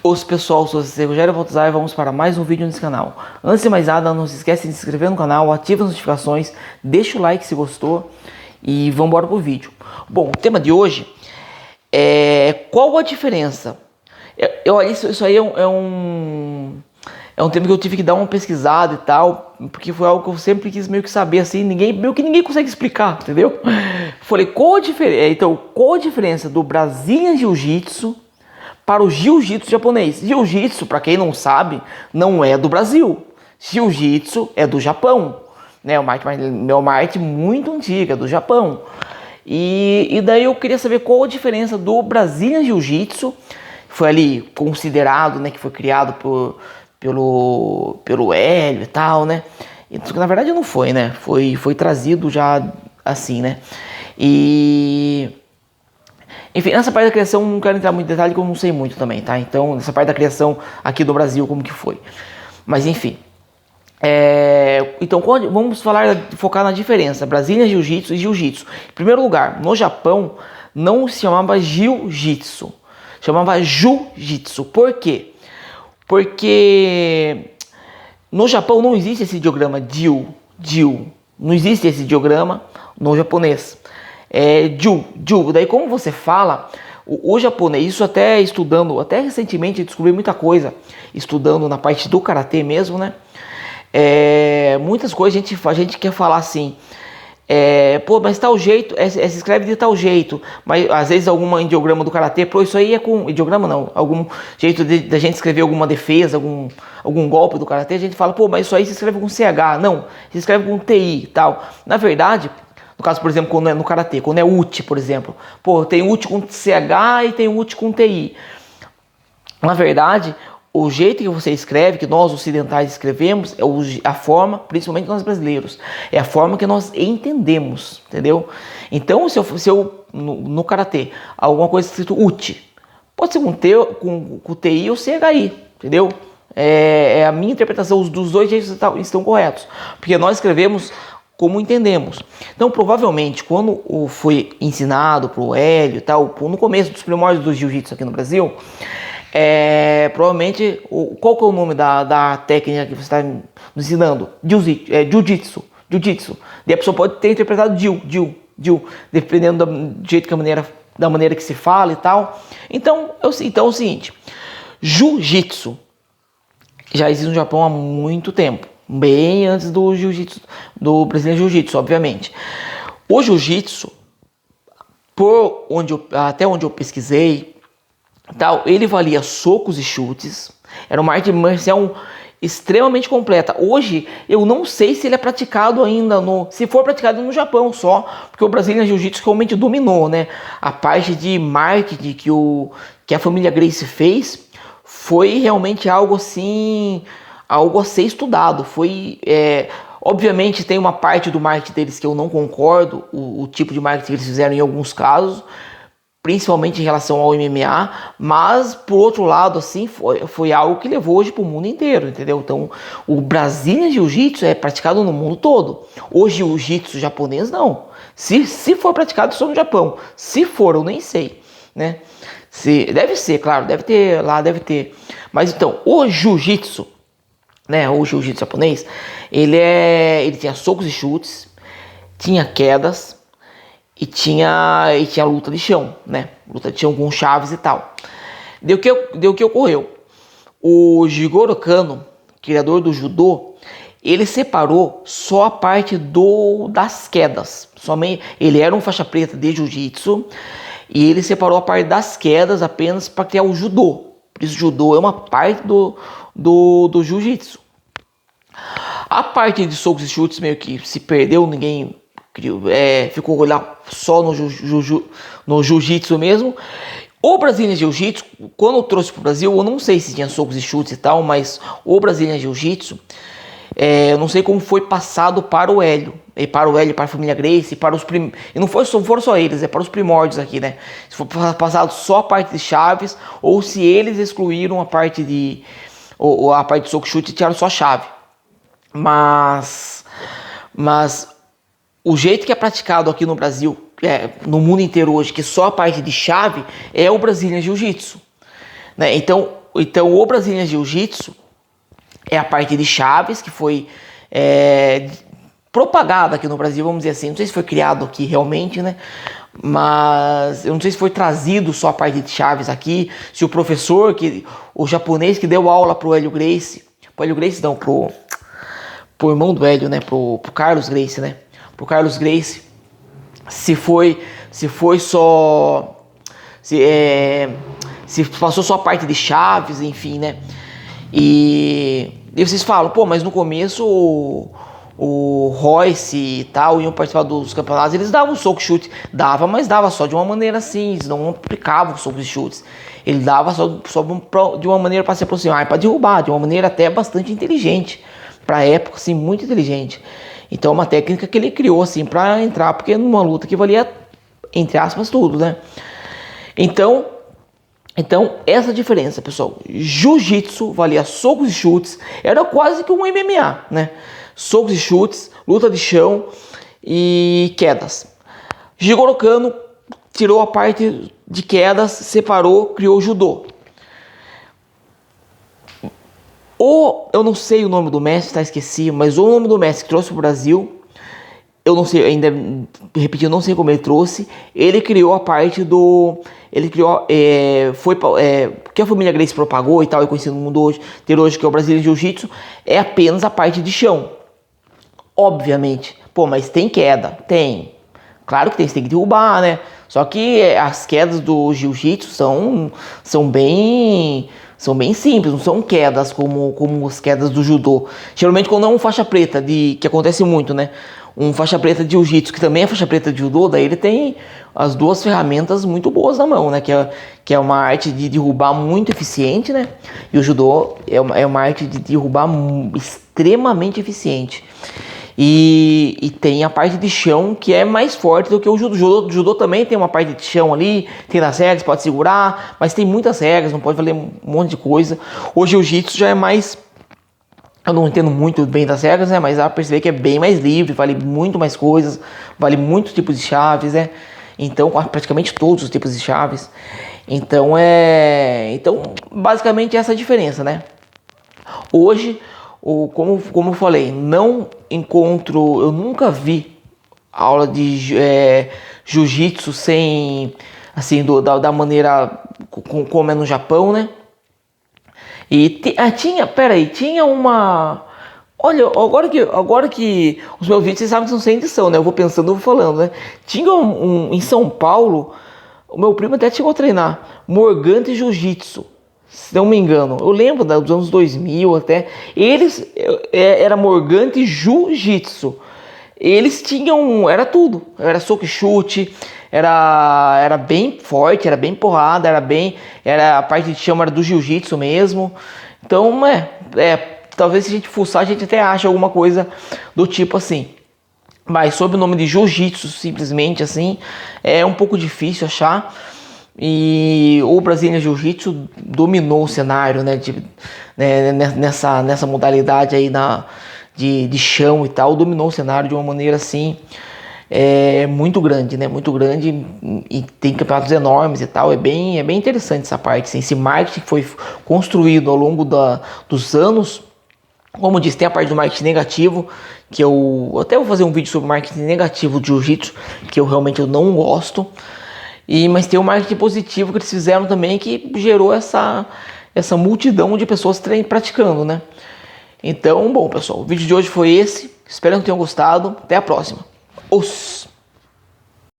Os pessoal, sou o Rogério Baltazar e vamos para mais um vídeo nesse canal. Antes de mais nada, não se esqueça de se inscrever no canal, ative as notificações, deixa o like se gostou e vamos embora pro vídeo. Bom, o tema de hoje é qual a diferença? Isso aí é um tema que eu tive que dar uma pesquisada e tal, porque foi algo que eu sempre quis meio que saber, assim, meio que ninguém consegue explicar, entendeu? Falei, qual a diferença do Brazilian Jiu-Jitsu para o Jiu-Jitsu japonês? Jiu-Jitsu, para quem não sabe, não é do Brasil. Jiu-Jitsu é do Japão, né? É uma arte muito antiga, do Japão. E daí eu queria saber qual a diferença do Brazilian Jiu-Jitsu, foi ali considerado, né, que foi criado pelo Hélio e tal, né? Na verdade não foi, né? Foi trazido já assim, né? E... Enfim, nessa parte da criação não quero entrar muito em detalhe, porque eu não sei muito também, tá? Então, nessa parte da criação aqui do Brasil, como que foi. Mas enfim. Então, vamos focar na diferença Brazilian Jiu-Jitsu e Jiu-Jitsu. Em primeiro lugar, no Japão não se chamava Jiu-Jitsu, chamava Jiu-Jitsu. Por quê? Porque no Japão não existe esse ideograma Jiu. Não existe esse ideograma no japonês. Jiu. Daí como você fala, o japonês, isso até estudando, até recentemente eu descobri muita coisa, estudando na parte do karatê mesmo, né? Muitas coisas a gente quer falar assim, mas tal jeito, se escreve de tal jeito, mas às vezes algum ideograma do karatê, isso aí é com ideograma não, algum jeito da gente escrever alguma defesa, algum golpe do karatê, a gente fala, mas isso aí se escreve com CH, não, se escreve com TI e tal. Na verdade, no caso, por exemplo, quando é no karatê, quando é uchi, por exemplo, tem uchi com CH e tem uchi com TI. Na verdade, o jeito que você escreve, que nós ocidentais escrevemos, é a forma, principalmente nós brasileiros, é a forma que nós entendemos, entendeu? Então, se eu no karatê, alguma coisa escrito uchi, pode ser com TI ou CHI, entendeu? É a minha interpretação, dos dois jeitos estão corretos, porque nós escrevemos como entendemos. Então, provavelmente, quando foi ensinado para o Hélio e tal, no começo dos primórdios do jiu-jitsu aqui no Brasil, provavelmente, qual que é o nome da técnica que você está nos ensinando? Jiu-jitsu. E a pessoa pode ter interpretado Jiu, dependendo do jeito da maneira que se fala e tal. Então é o seguinte, Jiu-jitsu já existe no Japão há muito tempo, bem antes do Jiu-jitsu, do brasileiro Jiu-jitsu, obviamente. O Jiu-jitsu, até onde eu pesquisei, ele valia socos e chutes, era uma arte marcial extremamente completa. Hoje eu não sei se ele é praticado ainda se for praticado no Japão só, porque o Brazilian Jiu-Jitsu realmente dominou, né? A parte de marketing que a família Gracie fez foi realmente algo assim, algo a ser estudado. Obviamente tem uma parte do marketing deles que eu não concordo, o tipo de marketing que eles fizeram em alguns casos, principalmente em relação ao MMA, mas por outro lado, assim, foi algo que levou hoje para o mundo inteiro, entendeu? Então, o Brazilian Jiu-Jitsu é praticado no mundo todo. O Jiu-Jitsu japonês, não. Se for praticado só no Japão. Se for, eu nem sei, né? Deve ser, claro, deve ter. Mas então, o Jiu-Jitsu, né, o Jiu-Jitsu japonês, ele tinha socos e chutes, tinha quedas, e tinha luta de chão, né? Luta de chão com chaves e tal. Deu que ocorreu. O Jigoro Kano, criador do judô, ele separou só a parte das quedas. Ele era um faixa preta de jiu-jitsu e ele separou a parte das quedas apenas para criar o judô. Por isso, o judô é uma parte do jiu-jitsu. A parte de socos e chutes meio que se perdeu, ninguém ficou lá só no jiu-jitsu mesmo. O Brazilian Jiu-Jitsu, quando eu trouxe para o Brasil, eu não sei se tinha socos e chutes e tal, mas o Brazilian Jiu-Jitsu, eu não sei como foi passado para o Hélio, para a família Gracie, e não foram só eles, para os primórdios aqui, né? Se foi passado só a parte de chaves, ou se eles excluíram a parte de soco e chute e tiraram só a chave. Mas o jeito que é praticado aqui no Brasil, no mundo inteiro hoje, que só a parte de chave, é o Brazilian Jiu-Jitsu, né? Então, Então o Brazilian Jiu-Jitsu é a parte de chaves que foi propagada aqui no Brasil, vamos dizer assim. Não sei se foi criado aqui realmente, né? Mas eu não sei se foi trazido só a parte de chaves aqui, se o professor, o japonês que deu aula pro Hélio Gracie, pro irmão do Hélio, né? Pro Carlos Gracie, né? Pro Carlos Gracie, se passou só a parte de chaves, enfim, né? E vocês falam, pô, mas no começo o Royce e tal iam participar dos campeonatos, eles davam soco e chute, mas dava só de uma maneira assim, eles não aplicavam socos e chutes, ele dava só de uma maneira para se aproximar, para derrubar, de uma maneira até bastante inteligente, para época, assim, muito inteligente. Então é uma técnica que ele criou assim para entrar, porque numa luta que valia, entre aspas, tudo, né? Então essa diferença, pessoal. Jiu-jitsu valia socos e chutes, era quase que um MMA, né? Socos e chutes, luta de chão e quedas. Jigoro Kano tirou a parte de quedas, separou, criou o judô. Eu não sei o nome do mestre, tá? Esqueci, mas o nome do mestre que trouxe para o Brasil, eu não sei, ainda repetindo, não sei como ele trouxe. Ele criou a parte do... Ele criou... que a família Gracie propagou e tal, é conhecido no mundo hoje, que é o Brazilian Jiu-Jitsu, é apenas a parte de chão. Obviamente. Pô, mas tem queda? Tem. Claro que tem, você tem que derrubar, né? Só que as quedas do Jiu-Jitsu são bem simples, não são quedas como as quedas do judô. Geralmente quando é um faixa preta, que acontece muito, né? Um faixa preta de jiu-jitsu, que também é faixa preta de judô, daí ele tem as duas ferramentas muito boas na mão, né? Que é uma arte de derrubar muito eficiente, né? E o judô é uma arte de derrubar extremamente eficiente. E tem a parte de chão que é mais forte do que o judô. O judô também tem uma parte de chão ali, tem as regras, pode segurar, mas tem muitas regras, não pode valer um monte de coisa. O jiu-jitsu já é mais... Eu não entendo muito bem das regras, né? Mas dá pra perceber que é bem mais livre, vale muito mais coisas, vale muitos tipos de chaves, né? Então, praticamente todos os tipos de chaves. Então, basicamente essa é a diferença, né? Hoje, como eu falei, não encontro... Eu nunca vi aula de jiu-jitsu sem... Assim, da maneira como é no Japão, né? E tinha uma... Olha, agora que os meus vídeos, vocês sabem que são sem edição, né? Eu vou pensando, eu vou falando, né? Tinha em São Paulo, o meu primo até chegou a treinar, Morgante Jiu-Jitsu, se não me engano. Eu lembro dos anos 2000 até. Era Morgante Jiu-Jitsu. Eles tinham... Era tudo. Era soco e chute, era bem forte, era bem porrada, era a parte de chão era do jiu-jitsu mesmo. Então, talvez se a gente fuçar, a gente até acha alguma coisa do tipo assim. Mas sob o nome de jiu-jitsu, simplesmente assim, é um pouco difícil achar. E o Brazilian Jiu-Jitsu dominou o cenário, né, nessa modalidade aí de chão e tal, dominou o cenário de uma maneira assim... muito grande, né? Muito grande, e tem campeonatos enormes e tal. É bem interessante essa parte, assim, esse marketing que foi construído ao longo dos anos. Como eu disse, tem a parte do marketing negativo, que eu até vou fazer um vídeo sobre marketing negativo de jiu-jitsu, que eu realmente não gosto. Mas tem o marketing positivo que eles fizeram também, que gerou essa multidão de pessoas praticando, né? Então, bom, pessoal, o vídeo de hoje foi esse. Espero que tenham gostado. Até a próxima. Os